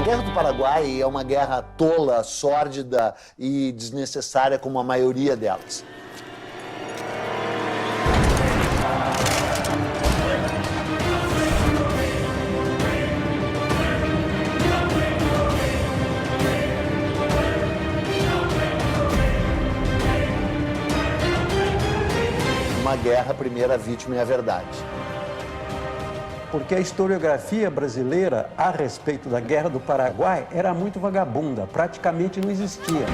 A Guerra do Paraguai é uma guerra tola, sórdida e desnecessária como a maioria delas. Uma guerra, a primeira vítima é a verdade. Porque a historiografia brasileira a respeito da Guerra do Paraguai era muito vagabunda, praticamente não existia.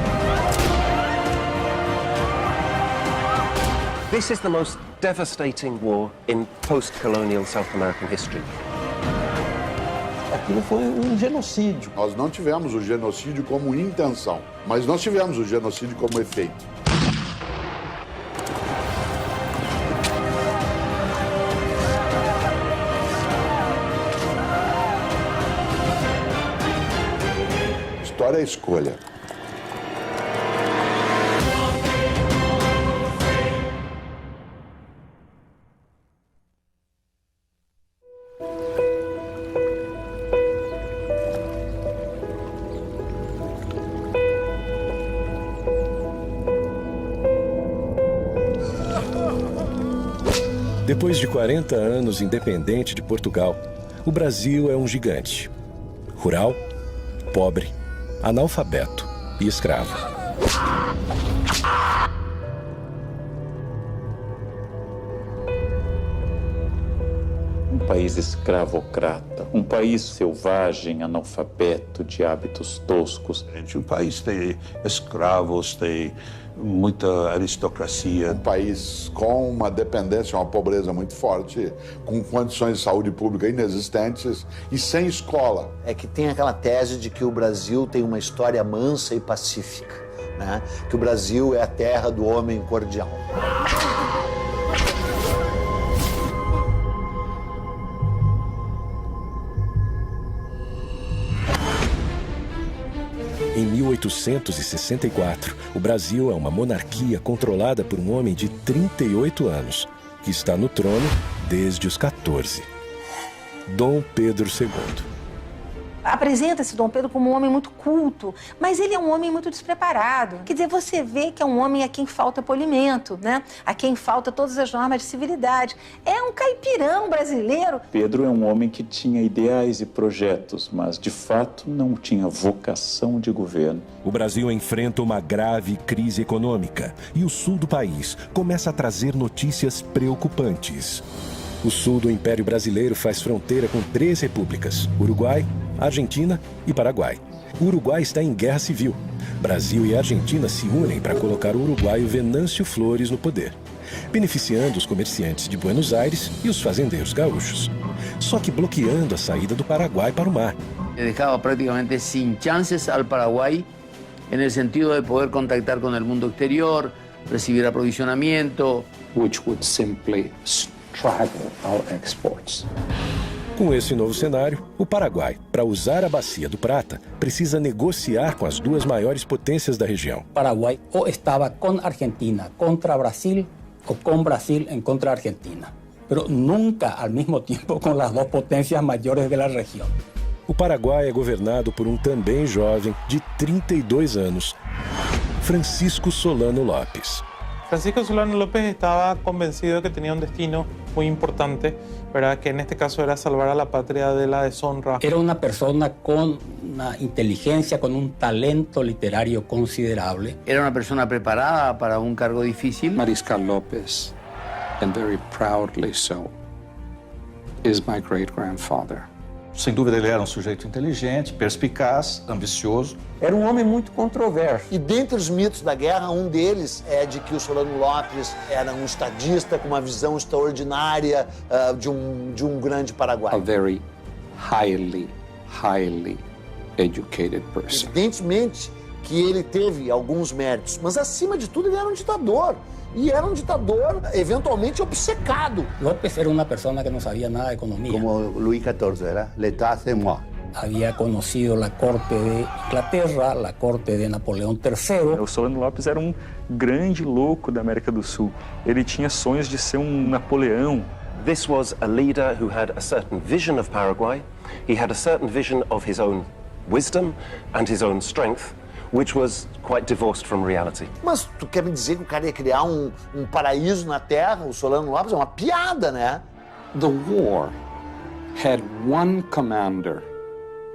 This is the most devastating war in post-colonial South American history. Aquilo foi um genocídio. Nós não tivemos o genocídio como intenção, mas nós tivemos o genocídio como efeito. História é escolha. Depois de 40 anos independente de Portugal, o Brasil é um gigante. Rural, pobre, analfabeto e escravo. Um país escravocrata, um país selvagem, analfabeto, de hábitos toscos. O país tem escravos, tem muita aristocracia. Um país com uma dependência, uma pobreza muito forte, com condições de saúde pública inexistentes e sem escola. É que tem aquela tese de que o Brasil tem uma história mansa e pacífica, né? Que o Brasil é a terra do homem cordial. Em 1864, o Brasil é uma monarquia controlada por um homem de 38 anos, que está no trono desde os 14. Dom Pedro II. Apresenta-se Dom Pedro como um homem muito culto, mas ele é um homem muito despreparado. Quer dizer, você vê que é um homem a quem falta polimento, né? A quem falta todas as normas de civilidade. É um caipirão brasileiro. Pedro é um homem que tinha ideais e projetos, mas de fato não tinha vocação de governo. O Brasil enfrenta uma grave crise econômica e o sul do país começa a trazer notícias preocupantes. O sul do Império Brasileiro faz fronteira com 3 repúblicas: Uruguai, Argentina e Paraguai. O Uruguai está em guerra civil. Brasil e Argentina se unem para colocar o uruguaio Venâncio Flores no poder, beneficiando os comerciantes de Buenos Aires e os fazendeiros gaúchos, só que bloqueando a saída do Paraguai para o mar. Dejaba prácticamente sin chances al Paraguay en el sentido de poder contactar con el mundo exterior, recibir aprovisionamiento, Which would simply straggle our exports. Com esse novo cenário, o Paraguai, para usar a Bacia do Prata, precisa negociar com as 2 maiores potências da região. Paraguay o estaba con Argentina contra Brasil o con Brasil en contra Argentina, pero nunca al mismo tiempo con las 2 potencias mayores de la región. O Paraguai é governado por um também jovem de 32 anos, Francisco Solano Lopes. Francisco Solano López estaba convencido de que tenía un destino muy importante, ¿verdad? Que en este caso era salvar a la patria de la deshonra. Era una persona con una inteligencia, con un talento literario considerable. Era una persona preparada para un cargo difícil. Mariscal López, and very proudly so, is my great-grandfather. Sem dúvida, ele era um sujeito inteligente, perspicaz, ambicioso. Era um homem muito controverso. E dentre os mitos da guerra, um deles é de que o Solano Lopes era um estadista com uma visão extraordinária de um grande Paraguai. A very highly educated person. Evidentemente que ele teve alguns méritos, mas acima de tudo ele era um ditador. E era um ditador eventualmente obcecado. López era una persona que no sabía nada de economía. Como Luis XIV, ¿verdad? L'état c'est moi. Había conocido la corte de Inglaterra, la corte de Napoleão III. O Solano Lopes era um grande louco da América do Sul. Ele tinha sonhos de ser um Napoleão. This was a leader who had a certain vision of Paraguay. He had a certain vision of his own wisdom and his own strength, which was quite divorced from reality. Mas tu quer me dizer que o cara ia criar um paraíso na Terra, o Solano Lopes? É uma piada, né? The war had one commander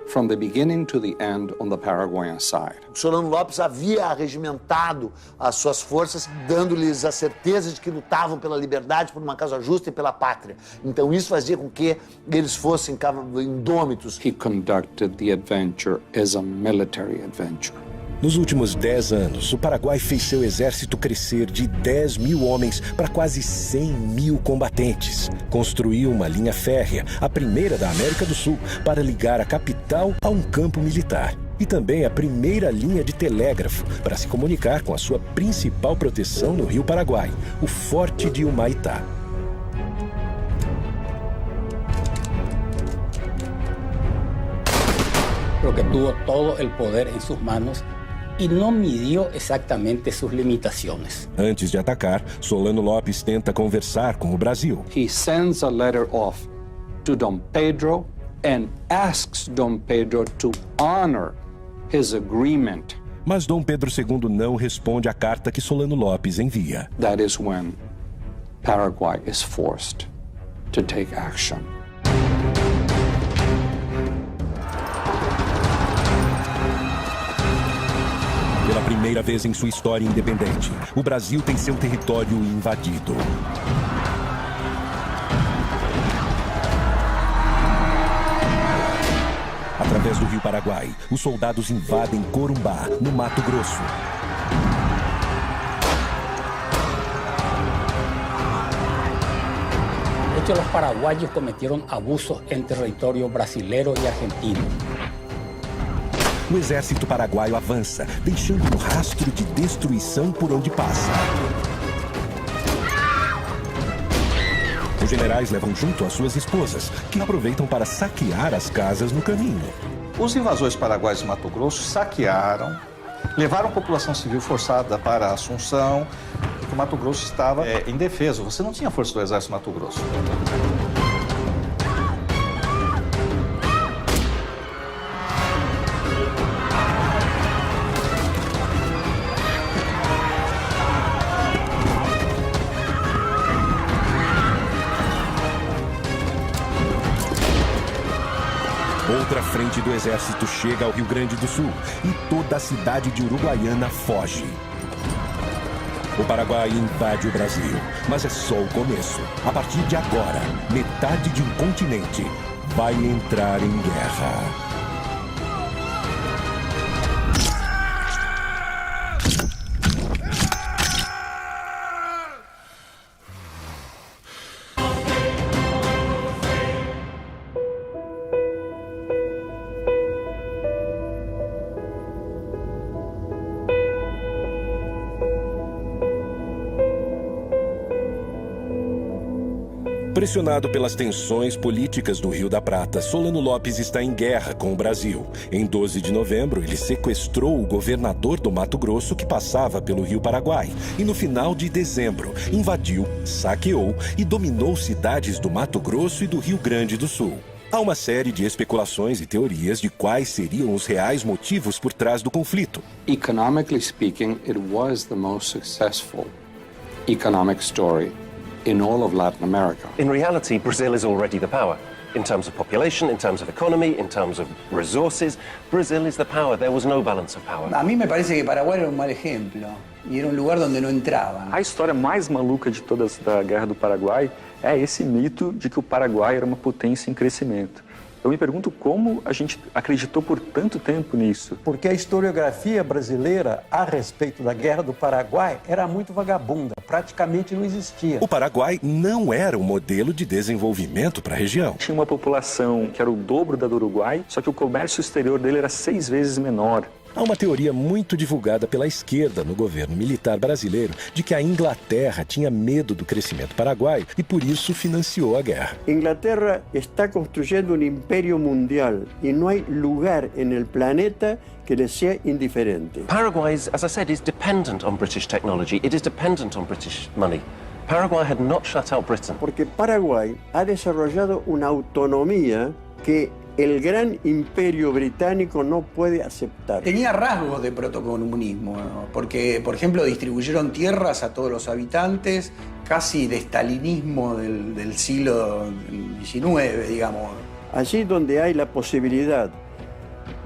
from the beginning to the end on the Paraguayan side. O Solano Lopes havia arregimentado as suas forças, dando-lhes a certeza de que lutavam pela liberdade, por uma causa justa e pela pátria. Então isso fazia com que eles fossem indômitos. He conducted the adventure as a military adventure. Nos últimos 10 anos, o Paraguai fez seu exército crescer de 10 mil homens para quase 100 mil combatentes. Construiu uma linha férrea, a primeira da América do Sul, para ligar a capital a um campo militar. E também a primeira linha de telégrafo para se comunicar com a sua principal proteção no Rio Paraguai, o Forte de Humaitá. Porque tuvo todo el poder en sus manos y no midió exactamente sus limitaciones. Antes de atacar, Solano Lopes tenta conversar com o Brasil. He sends a letter off to Dom Pedro and asks Dom Pedro to honor his agreement. Mas Dom Pedro II não responde à carta que Solano Lopes envia. That is when Paraguay is forced to take action. Pela primeira vez em sua história independente, o Brasil tem seu território invadido. Através do Rio Paraguai, os soldados invadem Corumbá, no Mato Grosso. De hecho, los paraguayos cometieron abusos en territorio brasilero y argentino. O exército paraguaio avança, deixando um rastro de destruição por onde passa. Os generais levam junto as suas esposas, que aproveitam para saquear as casas no caminho. Os invasores paraguaios de Mato Grosso saquearam, levaram a população civil forçada para Assunção, porque o Mato Grosso estava indefeso. Você não tinha força do exército Mato Grosso. Outra frente do exército chega ao Rio Grande do Sul e toda a cidade de Uruguaiana foge. O Paraguai invade o Brasil, mas é só o começo. A partir de agora, metade de um continente vai entrar em guerra. Pressionado pelas tensões políticas do Rio da Prata, Solano Lopes está em guerra com o Brasil. Em 12 de novembro, ele sequestrou o governador do Mato Grosso que passava pelo Rio Paraguai. E no final de dezembro, invadiu, saqueou e dominou cidades do Mato Grosso e do Rio Grande do Sul. Há uma série de especulações e teorias de quais seriam os reais motivos por trás do conflito. Economically speaking, it was the most successful economic story in all of Latin America. In reality, Brazil is already the power. In terms of population, in terms of economy, in terms of resources, Brazil is the power. There was no balance of power. A mí me parece que Paraguay era un mal ejemplo y era un lugar donde no entraban. A história mais maluca de todas da Guerra do Paraguai é esse mito de que o Paraguai era uma potência em crescimento. Eu me pergunto como a gente acreditou por tanto tempo nisso. Porque a historiografia brasileira a respeito da Guerra do Paraguai era muito vagabunda, praticamente não existia. O Paraguai não era um modelo de desenvolvimento para a região. Tinha uma população que era o dobro da do Uruguai, só que o comércio exterior dele era 6 vezes menor. Há uma teoria muito divulgada pela esquerda no governo militar brasileiro de que a Inglaterra tinha medo do crescimento paraguaio e por isso financiou a guerra. Inglaterra está construyendo un imperio mundial y no hay lugar en el planeta que le sea indiferente. Paraguay, as I said, is dependent on British technology. It is dependent on British money. Paraguay had not shut out Britain. Porque Paraguay ha desarrollado una autonomía que el gran imperio británico no puede aceptar. Tenía rasgos de protocomunismo, ¿no? Porque, por ejemplo, distribuyeron tierras a todos los habitantes, casi de estalinismo del siglo XIX, digamos. Allí donde hay la posibilidad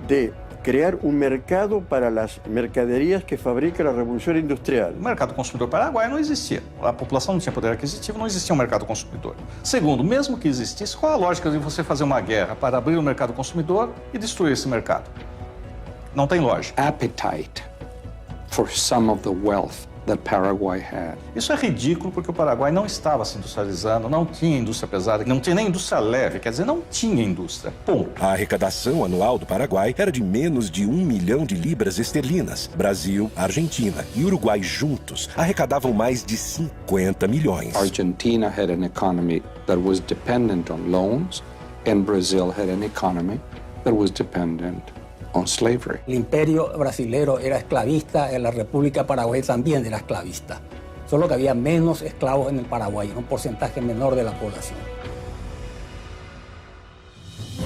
de crear un mercado para las mercaderías que fabrica la Revolución Industrial. O mercado consumidor paraguaio não existia. A população não tinha poder aquisitivo, não existia um mercado consumidor. Segundo, mesmo que existisse, qual a lógica de você fazer uma guerra para abrir o mercado consumidor e destruir esse mercado? Não tem lógica. Appetite for some of the wealth that Paraguay had. Isso é ridículo porque o Paraguai não estava se industrializando, não tinha indústria pesada, não tinha nem indústria leve, quer dizer, não tinha indústria. Ponto. A arrecadação anual do Paraguai era de menos de 1 milhão de libras esterlinas. Brasil, Argentina e Uruguai juntos arrecadavam mais de 50 milhões. Argentina had an economy that was dependent on loans, and Brazil had an economy that was dependent on slavery. El imperio brasilero era esclavista, la República Paraguay también era esclavista. Solo que había menos esclavos en el Paraguay, un porcentaje menor de la población.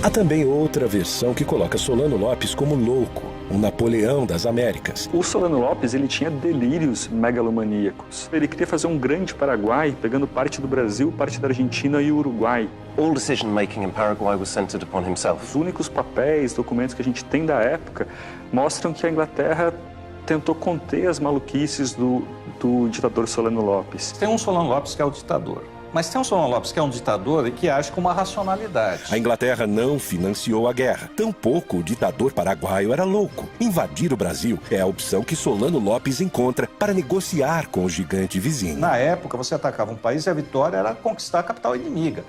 Há também outra versão que coloca Solano Lopes como louco, um Napoleão das Américas. O Solano Lopes, ele tinha delírios megalomaníacos. Ele queria fazer um grande Paraguai, pegando parte do Brasil, parte da Argentina e o Uruguai. All decision-making in Paraguay was centered upon himself. Os únicos papéis, documentos que a gente tem da época mostram que a Inglaterra tentou conter as maluquices do ditador Solano Lopes. Tem um Solano Lopes que é o ditador. Mas tem um Solano Lopes que é um ditador e que age com uma racionalidade. A Inglaterra não financiou a guerra. Tampouco o ditador paraguaio era louco. Invadir o Brasil é a opção que Solano Lopes encontra para negociar com o gigante vizinho. Na época, você atacava um país e a vitória era conquistar a capital inimiga.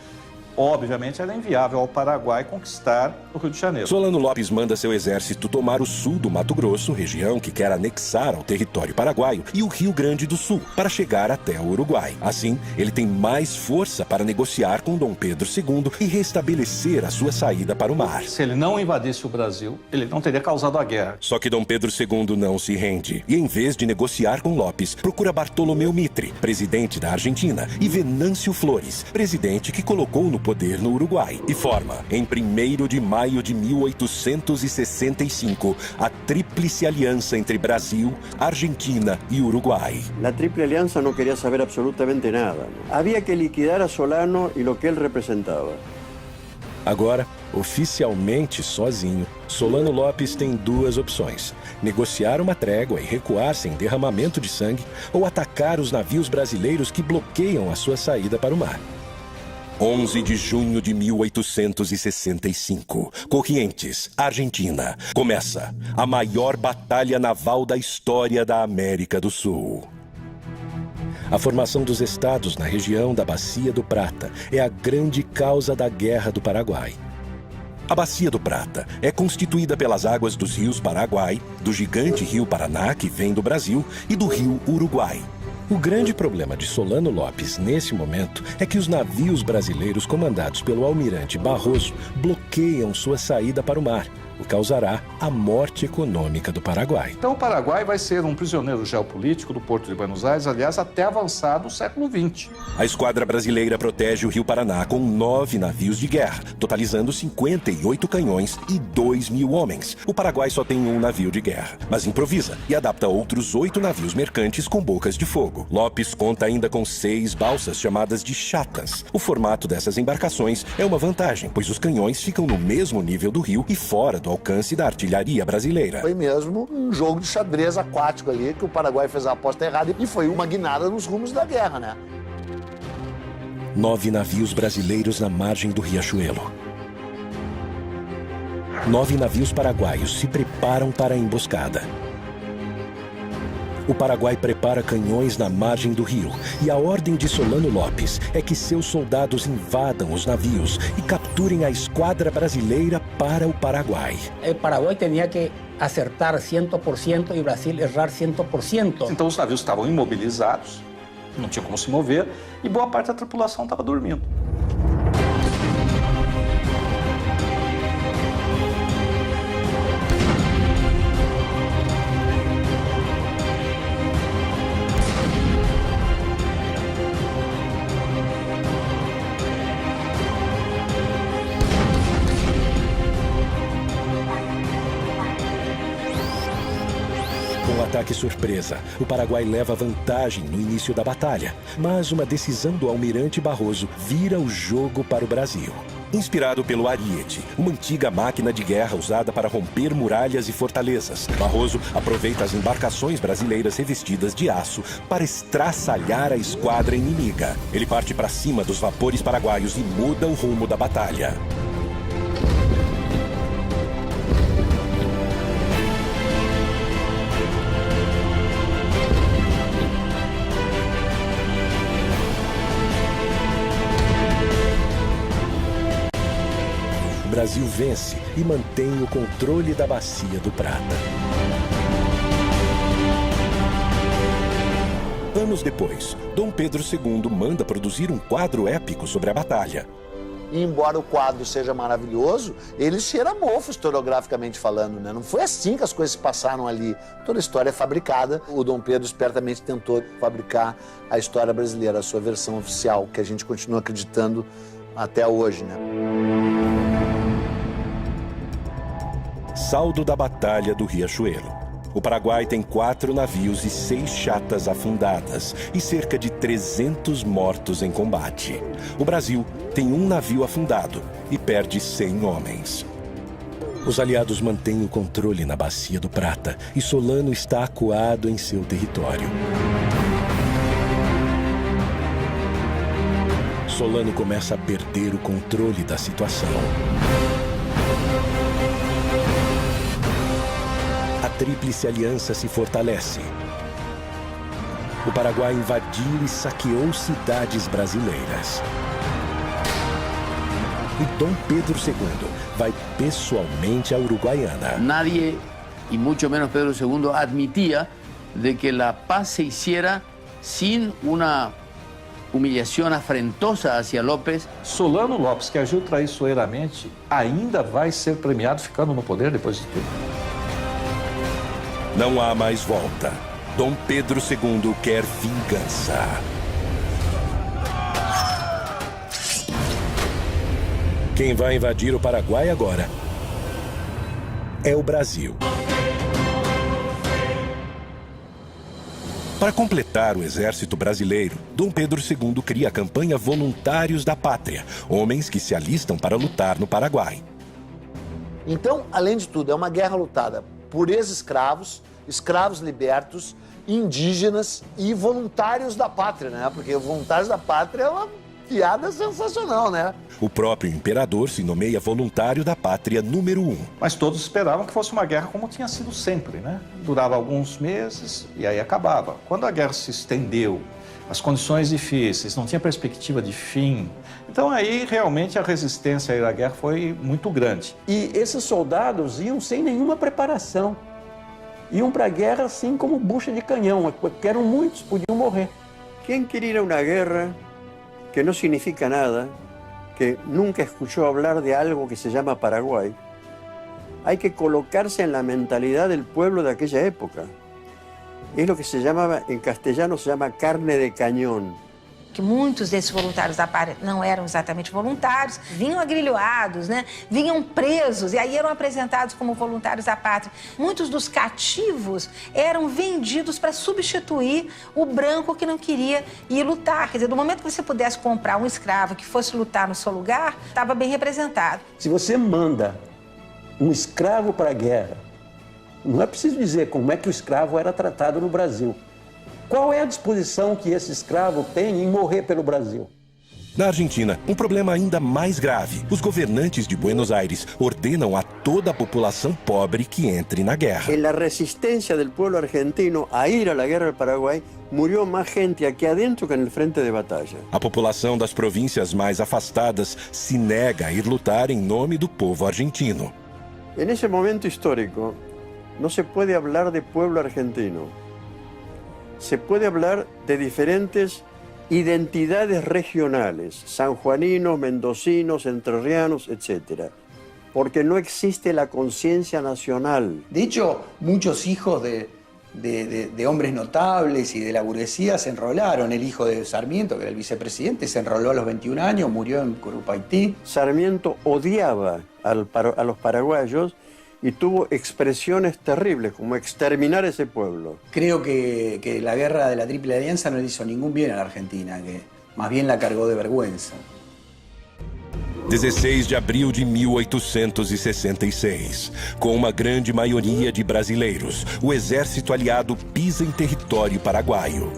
Obviamente, era inviável ao Paraguai conquistar o Rio de Janeiro. Solano Lopes manda seu exército tomar o sul do Mato Grosso, região que quer anexar ao território paraguaio, e o Rio Grande do Sul, para chegar até o Uruguai. Assim, ele tem mais força para negociar com Dom Pedro II e restabelecer a sua saída para o mar. Se ele não invadisse o Brasil, ele não teria causado a guerra. Só que Dom Pedro II não se rende e, em vez de negociar com Lopes, procura Bartolomeu Mitre, presidente da Argentina, e Venâncio Flores, presidente que colocou no poder no Uruguai, e forma, em 1º de maio de 1865, a Tríplice Aliança entre Brasil, Argentina e Uruguai. La Triple Alianza no quería saber absolutamente nada. Había que liquidar a Solano y lo que él representaba. Agora, oficialmente sozinho, Solano Lopes tem duas opções: negociar uma trégua e recuar sem derramamento de sangue, ou atacar os navios brasileiros que bloqueiam a sua saída para o mar. 11 de junho de 1865, Corrientes, Argentina. Começa a maior batalha naval da história da América do Sul. A formação dos estados na região da Bacia do Prata é a grande causa da Guerra do Paraguai. A Bacia do Prata é constituída pelas águas dos rios Paraguai, do gigante rio Paraná, que vem do Brasil, e do rio Uruguai. O grande problema de Solano Lopes nesse momento é que os navios brasileiros comandados pelo almirante Barroso bloqueiam sua saída para o mar, o que causará a morte econômica do Paraguai. Então o Paraguai vai ser um prisioneiro geopolítico do Porto de Buenos Aires, aliás, até avançado o século XX. A esquadra brasileira protege o Rio Paraná com 9 navios de guerra, totalizando 58 canhões e 2.000 homens. O Paraguai só tem um navio de guerra, mas improvisa e adapta outros 8 navios mercantes com bocas de fogo. Lopes conta ainda com 6 balsas chamadas de chatas. O formato dessas embarcações é uma vantagem, pois os canhões ficam no mesmo nível do rio e fora do alcance da artilharia brasileira. Foi mesmo um jogo de xadrez aquático ali, que o Paraguai fez a aposta errada e foi uma guinada nos rumos da guerra, né? 9 navios brasileiros na margem do Riachuelo. 9 navios paraguaios se preparam para a emboscada. O Paraguai prepara canhões na margem do rio e a ordem de Solano Lopes é que seus soldados invadam os navios e capturem a esquadra brasileira para o Paraguai. O Paraguai tinha que acertar 100% e o Brasil errar 100%. Então os navios estavam imobilizados, não tinha como se mover, e boa parte da tripulação estava dormindo. No ataque surpresa, o Paraguai leva vantagem no início da batalha, mas uma decisão do almirante Barroso vira o jogo para o Brasil. Inspirado pelo Ariete, uma antiga máquina de guerra usada para romper muralhas e fortalezas, Barroso aproveita as embarcações brasileiras revestidas de aço para estraçalhar a esquadra inimiga. Ele parte para cima dos vapores paraguaios e muda o rumo da batalha. O Brasil vence e mantém o controle da Bacia do Prata. Anos depois, Dom Pedro II manda produzir um quadro épico sobre a batalha. E embora o quadro seja maravilhoso, ele cheira mofo historiograficamente falando, né? Não foi assim que as coisas se passaram ali. Toda a história é fabricada. O Dom Pedro espertamente tentou fabricar a história brasileira, a sua versão oficial, que a gente continua acreditando até hoje, né? Saldo da Batalha do Riachuelo. O Paraguai tem 4 navios e 6 chatas afundadas e cerca de 300 mortos em combate. O Brasil tem 1 navio afundado e perde 100 homens. Os aliados mantêm o controle na Bacia do Prata e Solano está acuado em seu território. Solano começa a perder o controle da situação. A Tríplice Aliança se fortalece. O Paraguai invadiu e saqueou cidades brasileiras. E Dom Pedro II vai pessoalmente à Uruguaiana. Nadie, y mucho menos Pedro II, admitía de que la paz se hiciera sin una humillación afrentosa hacia López. Solano Lopes, que agiu traiçoeiramente, ainda vai ser premiado ficando no poder depois de tudo. Não há mais volta. Dom Pedro II quer vingança. Quem vai invadir o Paraguai agora é o Brasil. Para completar o exército brasileiro, Dom Pedro II cria a campanha Voluntários da Pátria, homens que se alistam para lutar no Paraguai. Então, além de tudo, é uma guerra lutada por ex-escravos, escravos libertos, indígenas e voluntários da pátria, né? Porque voluntários da pátria é uma piada sensacional, né? O próprio imperador se nomeia voluntário da pátria número 1. Mas todos esperavam que fosse uma guerra como tinha sido sempre, né? Durava alguns meses e aí acabava. Quando a guerra se estendeu, as condições difíceis, não tinha perspectiva de fim. Então aí realmente a resistência à guerra foi muito grande. E esses soldados iam sem nenhuma preparação. Iam para a guerra assim como bucha de canhão, porque eram muitos, podiam morrer. Quem quer ir a uma guerra que não significa nada, que nunca escuchó hablar de algo que se llama Paraguay, hay que colocarse en la mentalidad del pueblo de aquella época. Es lo que se llamaba, en castellano se llama carne de cañón. Que muitos desses voluntários da pátria não eram exatamente voluntários, vinham agrilhoados, né? Vinham presos e aí eram apresentados como voluntários da pátria. Muitos dos cativos eram vendidos para substituir o branco que não queria ir lutar. Quer dizer, do momento que você pudesse comprar um escravo que fosse lutar no seu lugar, estava bem representado. Se você manda um escravo para a guerra, não é preciso dizer como é que o escravo era tratado no Brasil. Qual é a disposição que esse escravo tem em morrer pelo Brasil? Na Argentina, um problema ainda mais grave. Os governantes de Buenos Aires ordenam a toda a população pobre que entre na guerra. En la resistencia del pueblo argentino a ir a la guerra del Paraguay, murió más gente aquí adentro que en el frente de batalla. A população das províncias mais afastadas se nega a ir lutar em nome do povo argentino. En ese momento histórico, no se puede hablar de pueblo argentino. Se puede hablar de diferentes identidades regionales, sanjuaninos, mendocinos, entrerrianos, etc. Porque no existe la conciencia nacional. De hecho, muchos hijos de hombres notables y de la burguesía se enrolaron. El hijo de Sarmiento, que era el vicepresidente, se enroló a los 21 años, murió en Curupaytí. Sarmiento odiaba a los paraguayos y tuvo expresiones terribles, como exterminar ese pueblo. Creo que la guerra de la Triple Alianza no le hizo ningún bien a la Argentina, que más bien la cargó de vergüenza. 16 de abril de 1866. Com uma grande maioria de brasileiros, o exército aliado pisa em território paraguaio.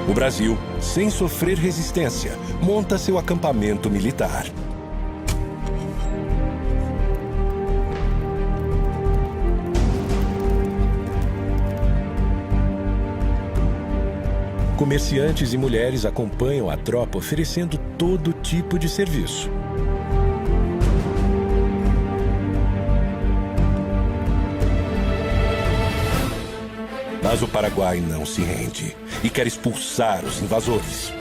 O Brasil, sem sofrer resistência, monta seu acampamento militar. Comerciantes e mulheres acompanham a tropa oferecendo todo tipo de serviço. Mas o Paraguai não se rende e quer expulsar os invasores.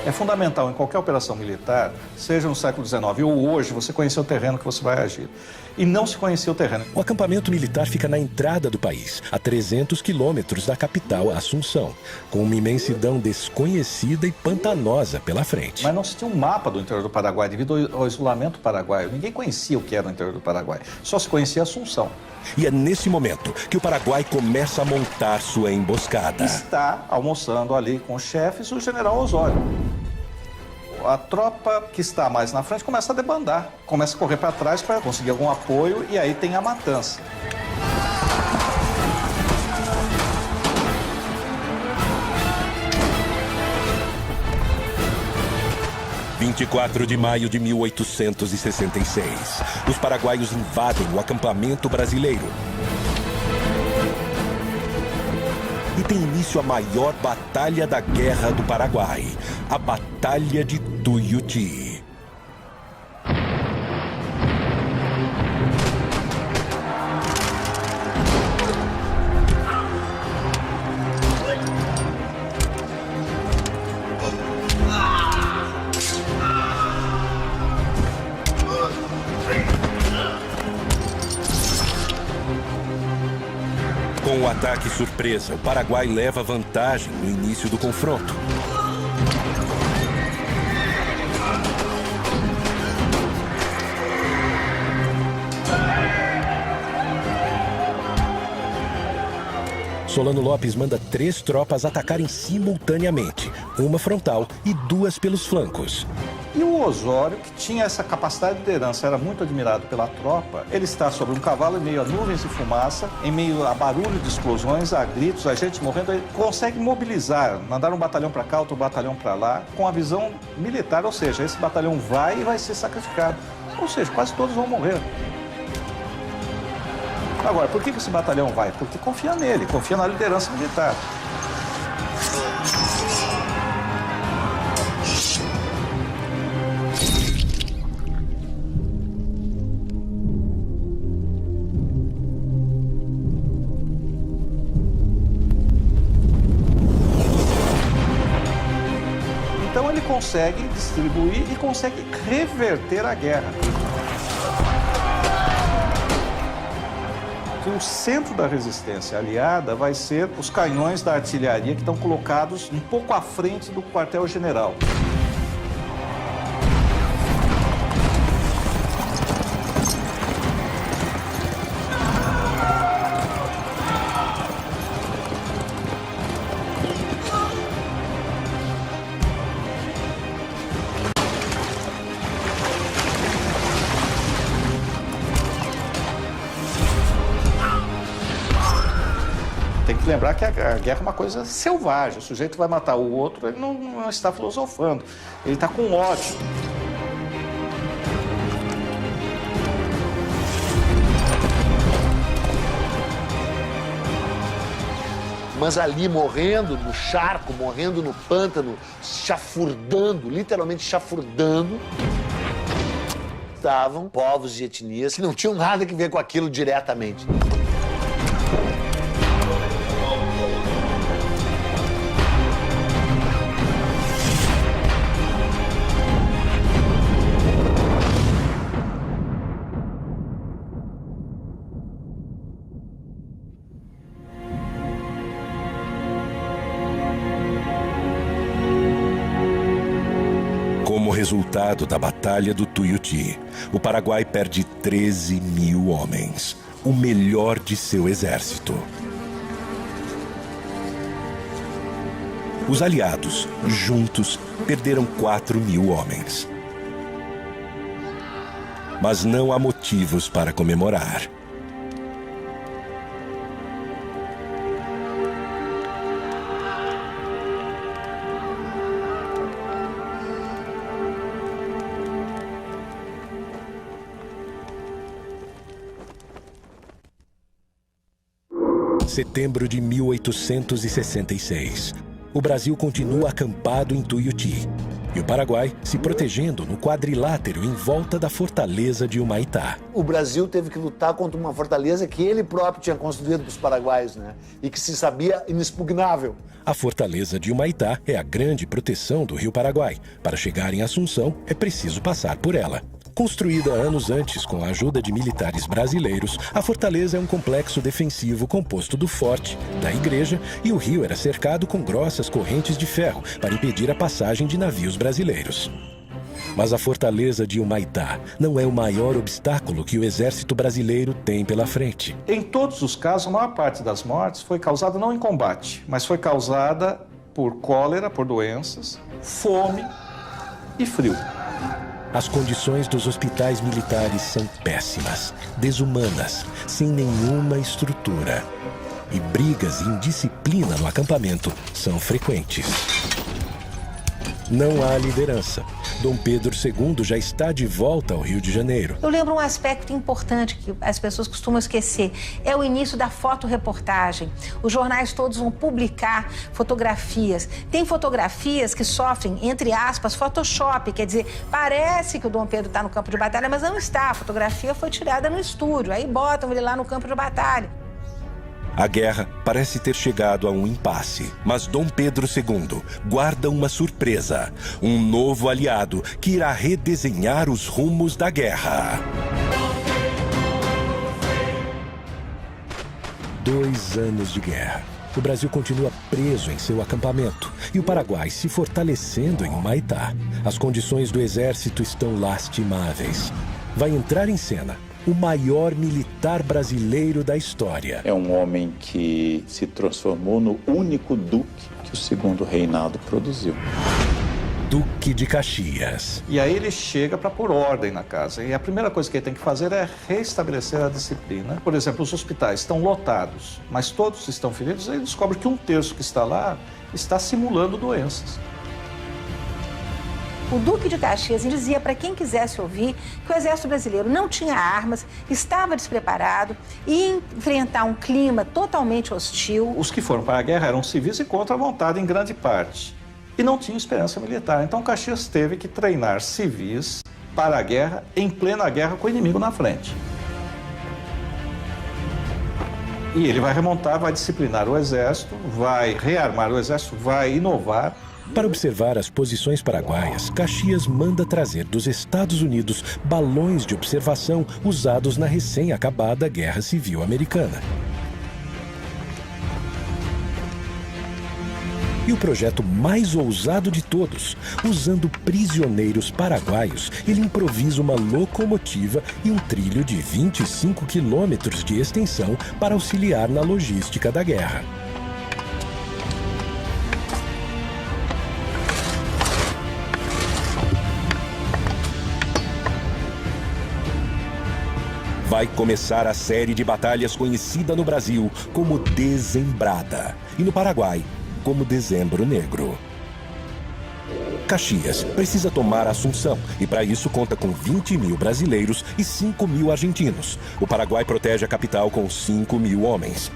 É fundamental em qualquer operação militar, seja no século XIX ou hoje, você conhecer o terreno que você vai agir. E não se conhecer o terreno. O acampamento militar fica na entrada do país, a 300 quilômetros da capital, Assunção, com uma imensidão desconhecida e pantanosa pela frente. Mas não se tinha um mapa do interior do Paraguai devido ao isolamento paraguaio. Ninguém conhecia o que era o interior do Paraguai, só se conhecia Assunção. E é nesse momento que o Paraguai começa a montar sua emboscada. Está almoçando ali com os chefes o general Osório. A tropa que está mais na frente começa a debandar, começa a correr para trás para conseguir algum apoio e aí tem a matança. – 24 de maio de 1866. Os paraguaios invadem o acampamento brasileiro. E tem início a maior batalha da Guerra do Paraguai, a Batalha de Tuiuti. Com o ataque surpresa, o Paraguai leva vantagem no início do confronto. Solano Lopes manda 3 tropas atacarem simultaneamente, uma frontal e 2 pelos flancos. E o Osório, que tinha essa capacidade de liderança, era muito admirado pela tropa. Ele está sobre um cavalo em meio a nuvens de fumaça, em meio a barulho de explosões, a gritos, a gente morrendo. Ele consegue mobilizar, mandar um batalhão para cá, outro batalhão para lá, com a visão militar, ou seja, esse batalhão vai e vai ser sacrificado. Ou seja, quase todos vão morrer. Agora, por que esse batalhão vai? Porque confia nele, confia na liderança militar. Então ele consegue distribuir e consegue reverter a guerra. O centro da resistência aliada vai ser os canhões da artilharia que estão colocados um pouco à frente do quartel-general. Tem que lembrar que a guerra é uma coisa selvagem. O sujeito vai matar o outro, ele não está filosofando. Ele está com ódio. mas ali morrendo no charco, morrendo no pântano, chafurdando, literalmente chafurdando, estavam povos e etnias que não tinham nada a ver com aquilo diretamente. Como resultado da Batalha do Tuiuti, o Paraguai perde 13 mil homens, o melhor de seu exército. Os aliados, juntos, perderam 4 mil homens. Mas não há motivos para comemorar. Setembro de 1866. O Brasil continua acampado em Tuiuti e o Paraguai se protegendo no quadrilátero em volta da fortaleza de Humaitá. O Brasil teve que lutar contra uma fortaleza que ele próprio tinha construído para os paraguaios, né? E que se sabia inexpugnável. A fortaleza de Humaitá é a grande proteção do Rio Paraguai. Para chegar em Assunção, é preciso passar por ela. Construída anos antes com a ajuda de militares brasileiros, a fortaleza é um complexo defensivo composto do forte, da igreja, e o rio era cercado com grossas correntes de ferro para impedir a passagem de navios brasileiros. Mas a fortaleza de Humaitá não é o maior obstáculo que o exército brasileiro tem pela frente. Em todos os casos, a maior parte das mortes foi causada não em combate, mas foi causada por cólera, por doenças, fome e frio. As condições dos hospitais militares são péssimas, desumanas, sem nenhuma estrutura. E brigas e indisciplina no acampamento são frequentes. Não há liderança. Dom Pedro II já está de volta ao Rio de Janeiro. Eu lembro um aspecto importante que as pessoas costumam esquecer. É o início da fotoreportagem. Os jornais todos vão publicar fotografias. Tem fotografias que sofrem, entre aspas, Photoshop. Quer dizer, parece que o Dom Pedro está no campo de batalha, mas não está. A fotografia foi tirada no estúdio. Aí botam ele lá no campo de batalha. A guerra parece ter chegado a um impasse, mas Dom Pedro II guarda uma surpresa, um novo aliado que irá redesenhar os rumos da guerra. 2 anos de guerra. O Brasil continua preso em seu acampamento e o Paraguai se fortalecendo em Humaitá. As condições do exército estão lastimáveis. Vai entrar em cena o maior militar brasileiro da história. É um homem que se transformou no único duque que o segundo reinado produziu. Duque de Caxias. E aí ele chega para pôr ordem na casa. E a primeira coisa que ele tem que fazer é restabelecer a disciplina. Por exemplo, os hospitais estão lotados, mas todos estão feridos. Aí ele descobre que 1/3 que está lá está simulando doenças. O Duque de Caxias dizia para quem quisesse ouvir que o exército brasileiro não tinha armas, estava despreparado e ia enfrentar um clima totalmente hostil. Os que foram para a guerra eram civis e contra a vontade em grande parte. E não tinham experiência militar. Então Caxias teve que treinar civis para a guerra, em plena guerra com o inimigo na frente. E ele vai remontar, vai disciplinar o exército, vai rearmar o exército, vai inovar. Para observar as posições paraguaias, Caxias manda trazer dos Estados Unidos balões de observação usados na recém-acabada Guerra Civil Americana. E o projeto mais ousado de todos, usando prisioneiros paraguaios, ele improvisa uma locomotiva e um trilho de 25 quilômetros de extensão para auxiliar na logística da guerra. Vai começar a série de batalhas conhecida no Brasil como Dezembrada e no Paraguai como Dezembro Negro. Caxias precisa tomar Assunção e para isso conta com 20 mil brasileiros e 5 mil argentinos. O Paraguai protege a capital com 5 mil homens.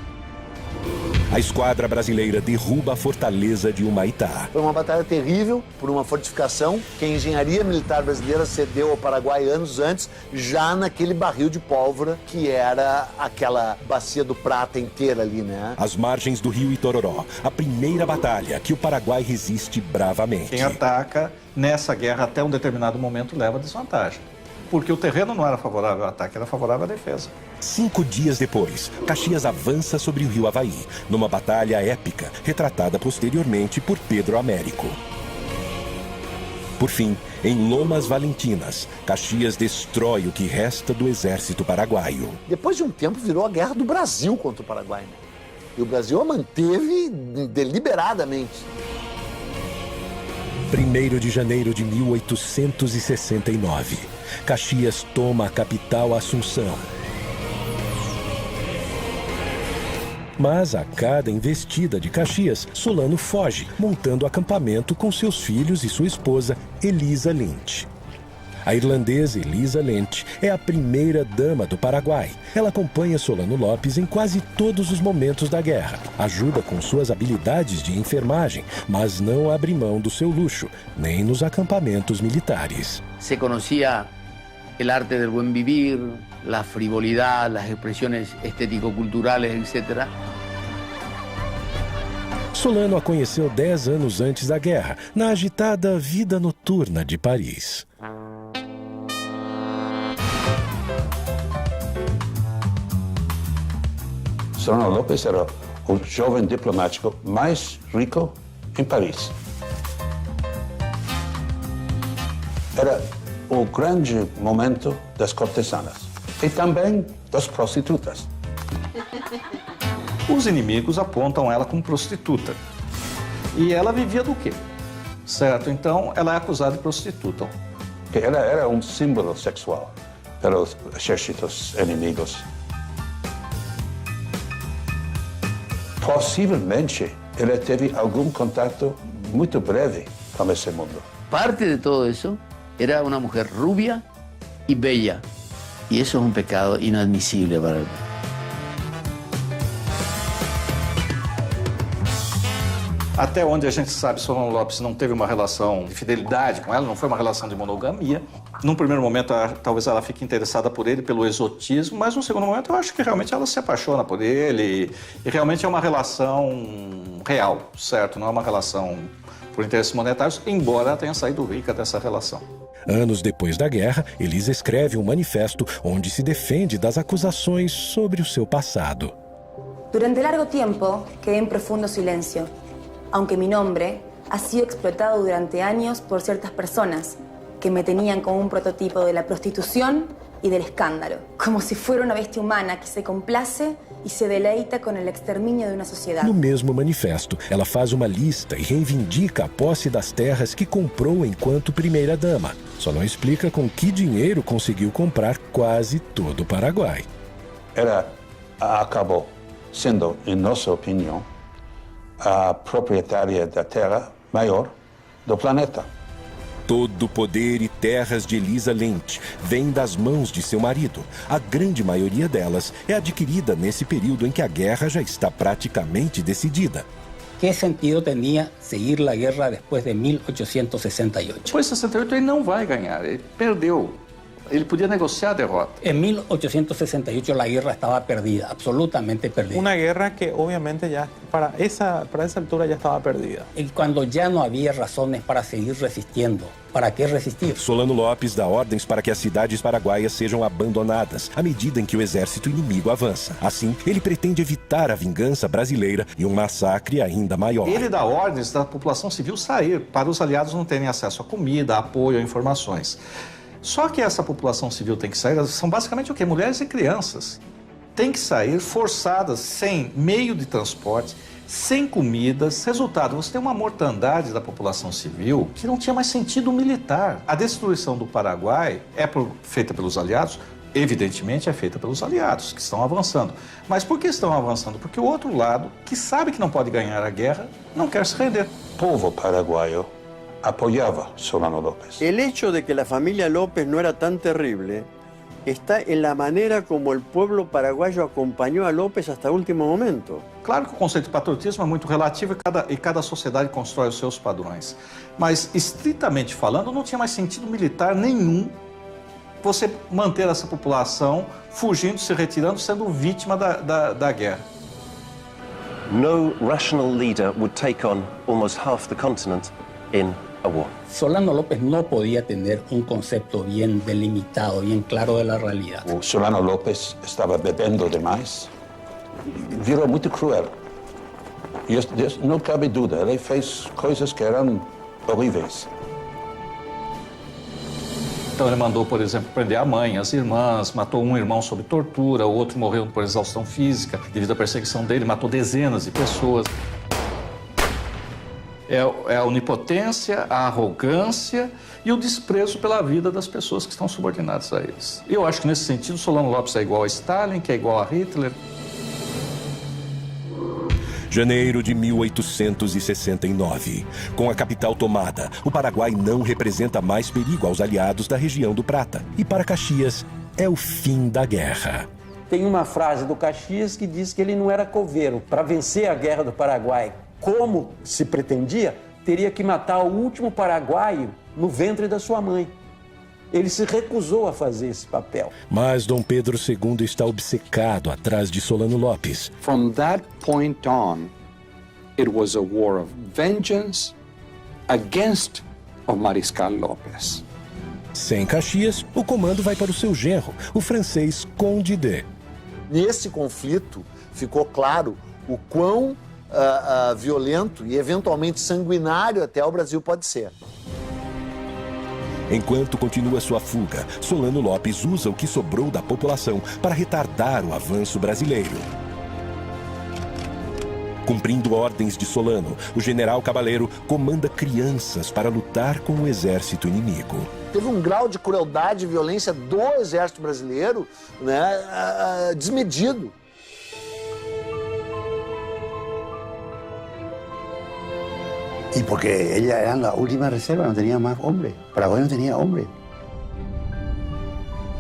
A esquadra brasileira derruba a fortaleza de Humaitá. Foi uma batalha terrível por uma fortificação que a engenharia militar brasileira cedeu ao Paraguai anos antes, já naquele barril de pólvora que era aquela bacia do Prata inteira ali, né? Às margens do rio Itororó, a primeira batalha que o Paraguai resiste bravamente. Quem ataca nessa guerra até um determinado momento leva desvantagem. Porque o terreno não era favorável ao ataque, era favorável à defesa. 5 dias depois, Caxias avança sobre o rio Havaí, numa batalha épica, retratada posteriormente por Pedro Américo. Por fim, em Lomas Valentinas, Caxias destrói o que resta do exército paraguaio. Depois de um tempo, virou a guerra do Brasil contra o Paraguai, né? E o Brasil a manteve deliberadamente. 1º de janeiro de 1869, Caxias toma a capital Assunção. Mas a cada investida de Caxias, Solano foge, montando acampamento com seus filhos e sua esposa, Elisa Lynch. A irlandesa Elisa Lynch é a primeira dama do Paraguai. Ela acompanha Solano Lopes em quase todos os momentos da guerra. Ajuda com suas habilidades de enfermagem, mas não abre mão do seu luxo, nem nos acampamentos militares. Se conhecia o arte do buen vivir, a frivolidade, as expressões estético-culturais, etc. Solano a conheceu 10 anos antes da guerra, na agitada vida noturna de Paris. Solano Lopes era o jovem diplomático mais rico em Paris. Era o grande momento das cortesanas e também das prostitutas. Os inimigos apontam ela como prostituta. E ela vivia do quê? Certo, então ela é acusada de prostituta. Ela era um símbolo sexual para os exércitos inimigos. Possivelmente, ela teve algum contato muito breve com esse mundo. Parte de todo isso era uma mulher rubia e bella. E isso é um pecado inadmissível para ela. Até onde a gente sabe, Solano Lopes não teve uma relação de fidelidade com ela, não foi uma relação de monogamia. Num primeiro momento, talvez ela fique interessada por ele pelo exotismo, mas no segundo momento eu acho que realmente ela se apaixona por ele e realmente é uma relação real, certo? Não é uma relação por interesses monetários, embora ela tenha saído rica dessa relação. Anos depois da guerra, Elisa escreve um manifesto onde se defende das acusações sobre o seu passado. Durante largo tempo, quedé en profundo silencio, aunque mi nombre ha sido explotado durante años por ciertas personas que me tenían como un prototipo de la prostitución y del escándalo, como si fuera una bestia humana que se complace e se deleita com o extermínio de uma sociedade. No mesmo manifesto, ela faz uma lista e reivindica a posse das terras que comprou enquanto primeira-dama. Só não explica com que dinheiro conseguiu comprar quase todo o Paraguai. Ela acabou sendo, em nossa opinião, a proprietária da terra maior do planeta. Todo o poder e terras de Elisa Lynch vem das mãos de seu marido. A grande maioria delas é adquirida nesse período em que a guerra já está praticamente decidida. Que sentido tinha seguir a guerra depois de 1868? Depois de 68 ele não vai ganhar, ele perdeu. Ele podia negociar a derrota. En 1868 la guerra estaba perdida, absolutamente perdida. Una guerra que obviamente ya para esa altura ya estaba perdida. Y cuando ya no había razones para seguir resistiendo, ¿para qué resistir? Solano Lopes dá ordens para que as cidades paraguaias sejam abandonadas à medida em que o exército inimigo avança. Assim, ele pretende evitar a vingança brasileira e um massacre ainda maior. Ele dá ordens da população civil sair, para os aliados não terem acesso a comida, a apoio, a informações. Só que essa população civil tem que sair, são basicamente o quê? Mulheres e crianças. Tem que sair forçadas, sem meio de transporte, sem comidas. Resultado, você tem uma mortandade da população civil que não tinha mais sentido militar. A destruição do Paraguai é feita pelos aliados? Evidentemente é feita pelos aliados, que estão avançando. Mas por que estão avançando? Porque o outro lado, que sabe que não pode ganhar a guerra, não quer se render. O povo paraguaio apoyaba Solano López. El hecho de que la familia López no era tan terrible está en la manera como el pueblo paraguayo acompañó a López hasta el último momento. Claro que o conceito de patriotismo é muito relativo e cada sociedade constrói os seus padrões. Mas, estritamente falando, não tinha mais sentido militar nenhum você manter essa população fugindo, se retirando, sendo vítima da guerra. No rational leader would take on almost half the continent in a war. Solano López no podía tener un concepto bien delimitado, bien claro de la realidad. Solano López estava bebendo demais, virou muito cruel. E não cabe dúvida, ele fez coisas que eram horríveis. Então ele mandou, por exemplo, prender a mãe, as irmãs, matou um irmão sob tortura, o outro morreu por exaustão física devido à perseguição dele, matou dezenas de pessoas. É a onipotência, a arrogância e o desprezo pela vida das pessoas que estão subordinadas a eles. E eu acho que nesse sentido Solano Lopes é igual a Stalin, que é igual a Hitler. Janeiro de 1869. Com a capital tomada, o Paraguai não representa mais perigo aos aliados da região do Prata. E para Caxias, é o fim da guerra. Tem uma frase do Caxias que diz que ele não era coveiro. Para vencer a guerra do Paraguai, como se pretendia, teria que matar o último paraguaio no ventre da sua mãe. Ele se recusou a fazer esse papel. Mas Dom Pedro II está obcecado atrás de Solano Lopes. From that point on, it was a war of vengeance against o Mariscal López. Sem Caxias, o comando vai para o seu genro, o francês Conde D. Nesse conflito, ficou claro o quão violento e eventualmente sanguinário até o Brasil pode ser. Enquanto continua sua fuga, Solano Lopes usa o que sobrou da população para retardar o avanço brasileiro. Cumprindo ordens de Solano, o general Cabaleiro comanda crianças para lutar com o exército inimigo. Teve um grau de crueldade e violência do exército brasileiro, né, desmedido. Y porque ella era la última reserva, no tenía más hombres. Paraguay no tenía hombres.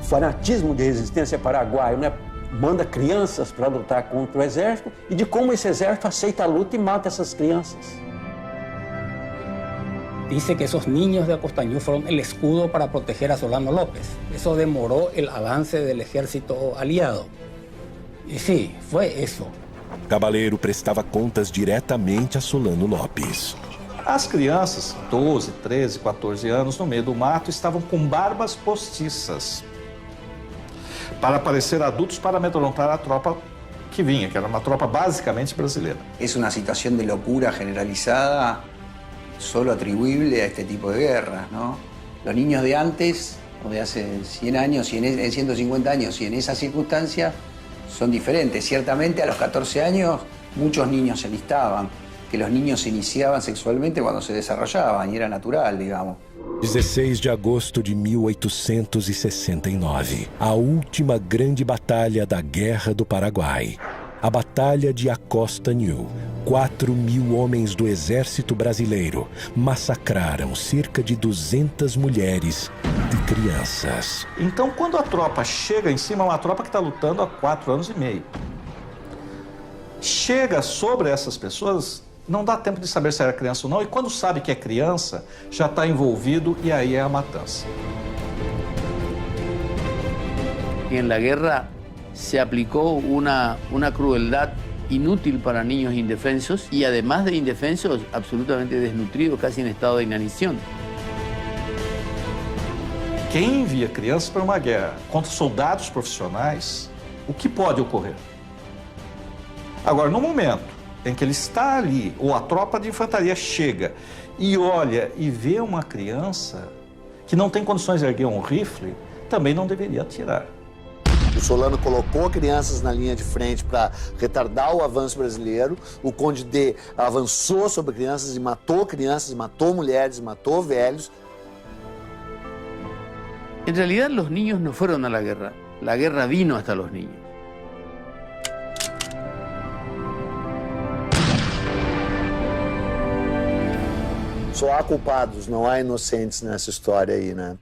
Fanatismo de resistência paraguaio, né? Manda crianças para lutar contra o exército e de como esse exército aceita a luta e mata essas crianças. Dice que esos niños de Acostañú fueron el escudo para proteger a Solano López. Eso demoró el avance del ejército aliado. Y sí, fue eso. Cabaleiro prestava contas diretamente a Solano Lopes. As crianças, 12, 13, 14 anos, no meio do mato, estavam com barbas postiças para parecer adultos para amedrontar a tropa que vinha, que era uma tropa basicamente brasileira. Es una situación de locura generalizada solo atribuible a este tipo de guerras, ¿no? Los niños de antes, o de hace 100 años, y en 150 años, y en esas circunstancias, son diferentes. Ciertamente a los 14 años muchos niños se enlistaban, que los niños se iniciaban sexualmente cuando se desarrollaban, y era natural, digamos. 16 de agosto de 1869, a última grande batalha da Guerra do Paraguai. A Batalha de Acostañú. 4.000 homens do exército brasileiro massacraram cerca de 200 mulheres e crianças. Então, quando a tropa chega em cima, é uma tropa que está lutando há 4 anos e meio. Chega sobre essas pessoas, não dá tempo de saber se era criança ou não, e quando sabe que é criança, já está envolvido e aí é a matança. En la guerra se aplicó una crueldad inútil para niños indefensos y además de indefensos, absolutamente desnutridos, casi en estado de inanición. Quem envia crianças para uma guerra contra soldados profissionais, o que pode ocorrer? Agora, no momento em que ele está ali, ou a tropa de infantaria chega e olha e vê uma criança que não tem condições de erguer um rifle, também não deveria atirar. O Solano colocou crianças na linha de frente para retardar o avanço brasileiro. O Conde D avançou sobre crianças, matou mulheres, matou velhos. En realidad los niños no fueron a la guerra vino hasta los niños. Só há culpados, não há inocentes nessa história aí, né?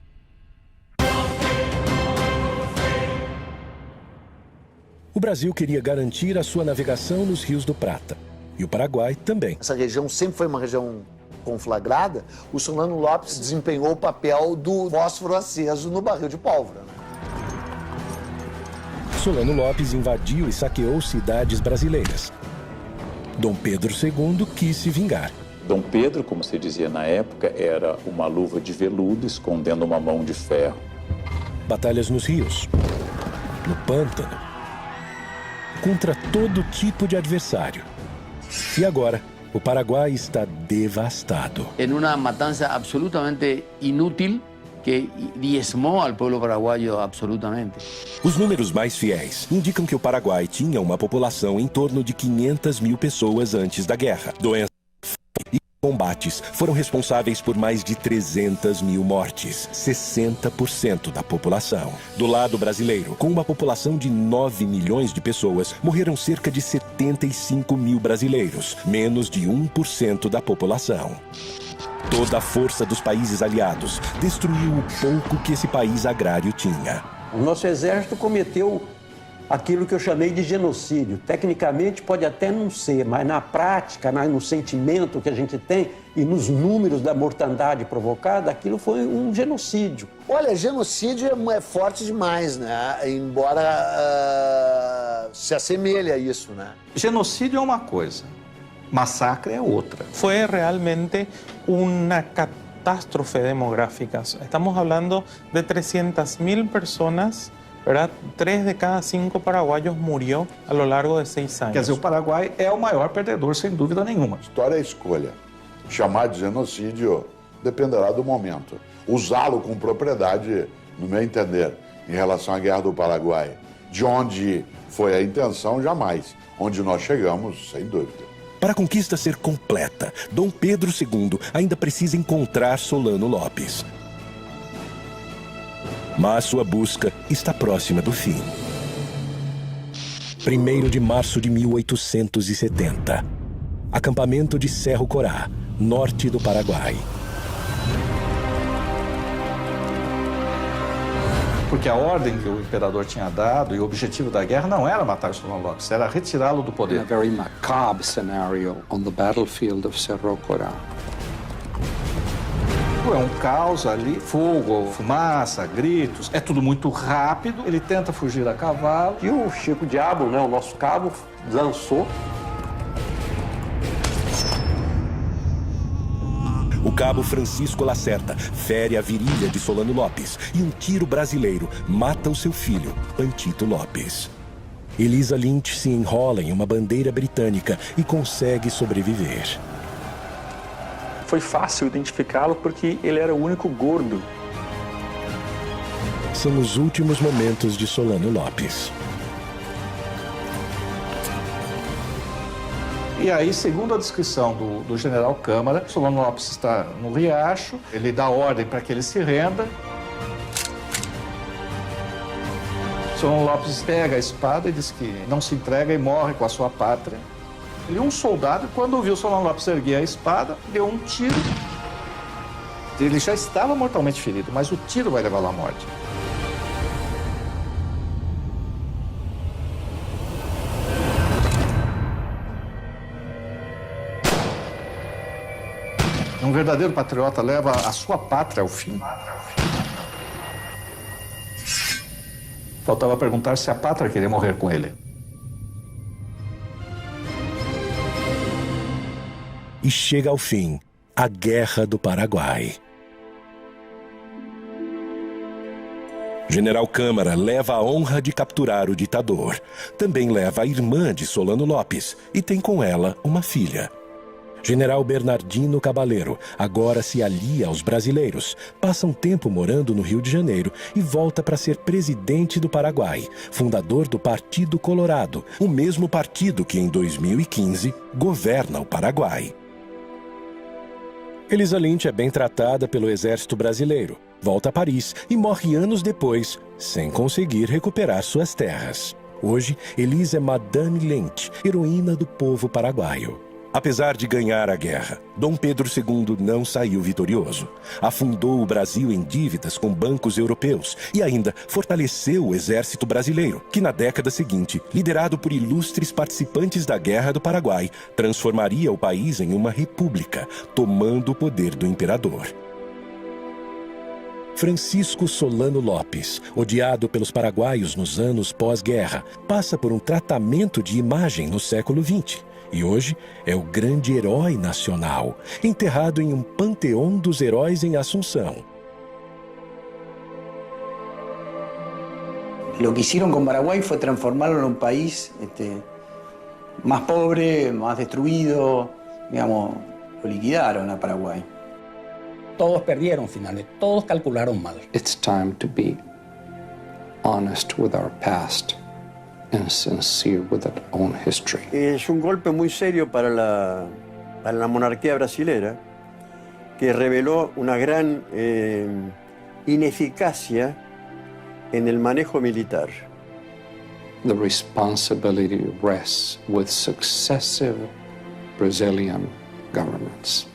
O Brasil queria garantir a sua navegação nos rios do Prata. E o Paraguai também. Essa região sempre foi uma região conflagrada. O Solano Lopes desempenhou o papel do fósforo aceso no barril de pólvora. Solano Lopes invadiu e saqueou cidades brasileiras. Dom Pedro II quis se vingar. Dom Pedro, como se dizia na época, era uma luva de veludo escondendo uma mão de ferro. Batalhas nos rios, no pântano, contra todo tipo de adversário. E agora, o Paraguai está devastado. En una matanza absolutamente inútil que diezmó al pueblo paraguayo absolutamente. Os números mais fiéis indicam que o Paraguai tinha uma população em torno de 500 mil pessoas antes da guerra. Doenças e combates foram responsáveis por mais de 300 mil mortes, 60% da população. Do lado brasileiro, com uma população de 9 milhões de pessoas, morreram cerca de 75 mil brasileiros, menos de 1% da população. Toda a força dos países aliados destruiu o pouco que esse país agrário tinha. O nosso exército cometeu aquilo que eu chamei de genocídio. Tecnicamente pode até não ser, mas na prática, no sentimento que a gente tem e nos números da mortandade provocada, aquilo foi um genocídio. Olha, genocídio é forte demais, né? Embora se assemelhe a isso, né? Genocídio é uma coisa, massacre é outra. Fue realmente una catástrofe demográfica. Estamos hablando de 300.000 personas, ¿verdad? 3 de cada 5 paraguayos murió a lo largo de 6 años. Quer dizer, o Paraguai é o maior perdedor, sem dúvida nenhuma. História é escolha. Chamar de genocídio dependerá do momento. Usá-lo com propriedade, no meu entender, em relação à Guerra do Paraguai, de onde foi a intenção, jamais. Onde nós chegamos, sem dúvida. Para a conquista ser completa, Dom Pedro II ainda precisa encontrar Solano Lopes. Mas sua busca está próxima do fim. 1º de março de 1870. Acampamento de Cerro Corá, norte do Paraguai. Porque a ordem que o imperador tinha dado e o objetivo da guerra não era matar Solano Lopes, era retirá-lo do poder. In a very macabre scenario on the battlefield of Cerro Corá. É um caos ali, fogo, fumaça, gritos, é tudo muito rápido. Ele tenta fugir a cavalo. E o Chico Diabo, né, o nosso cabo, lançou. O cabo Francisco Lacerda fere a virilha de Solano Lopes e um tiro brasileiro mata o seu filho, Pantito Lopes. Elisa Lynch se enrola em uma bandeira britânica e consegue sobreviver. Foi fácil identificá-lo porque ele era o único gordo. São os últimos momentos de Solano Lopes. E aí, segundo a descrição do general Câmara, Solano Lopes está no riacho, ele dá ordem para que ele se renda. Solano Lopes pega a espada e diz que não se entrega e morre com a sua pátria. Ele é um soldado, quando viu Solano Lopes erguer a espada, deu um tiro. Ele já estava mortalmente ferido, mas o tiro vai levá-lo à morte. Um verdadeiro patriota leva a sua pátria ao fim. Faltava perguntar se a pátria queria morrer com ele. E chega ao fim a Guerra do Paraguai. General Câmara leva a honra de capturar o ditador. Também leva a irmã de Solano Lopes e tem com ela uma filha. General Bernardino Cabaleiro agora se alia aos brasileiros, passa um tempo morando no Rio de Janeiro e volta para ser presidente do Paraguai, fundador do Partido Colorado, o mesmo partido que em 2015 governa o Paraguai. Elisa Lynch é bem tratada pelo exército brasileiro, volta a Paris e morre anos depois, sem conseguir recuperar suas terras. Hoje, Elisa é Madame Lynch, heroína do povo paraguaio. Apesar de ganhar a guerra, Dom Pedro II não saiu vitorioso. Afundou o Brasil em dívidas com bancos europeus e ainda fortaleceu o exército brasileiro, que na década seguinte, liderado por ilustres participantes da Guerra do Paraguai, transformaria o país em uma república, tomando o poder do imperador. Francisco Solano Lopes, odiado pelos paraguaios nos anos pós-guerra, passa por um tratamento de imagem no século XX. E hoje é o grande herói nacional, enterrado em um panteão dos heróis em Assunção. Lo que hicieron con Paraguay fue transformarlo en un país más pobre, más destruido, digamos, lo liquidaron a Paraguay. Todos perdieron finalmente, todos calcularon mal. It's time to be honest with our past and sincere with our own history. Es un golpe muy serio para la monarquía brasilera, que reveló una gran ineficacia en el manejo militar. The responsibility rests with successive Brazilian governments.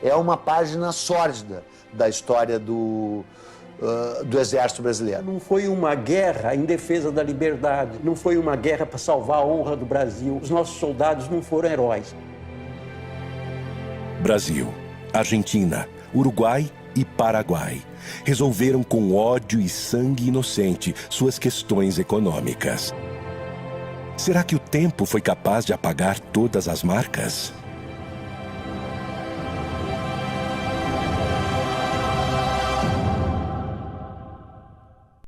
É uma página sórdida da história do exército brasileiro. Não foi uma guerra em defesa da liberdade, não foi uma guerra para salvar a honra do Brasil. Os nossos soldados não foram heróis. Brasil, Argentina, Uruguai e Paraguai resolveram com ódio e sangue inocente suas questões econômicas. Será que o tempo foi capaz de apagar todas as marcas?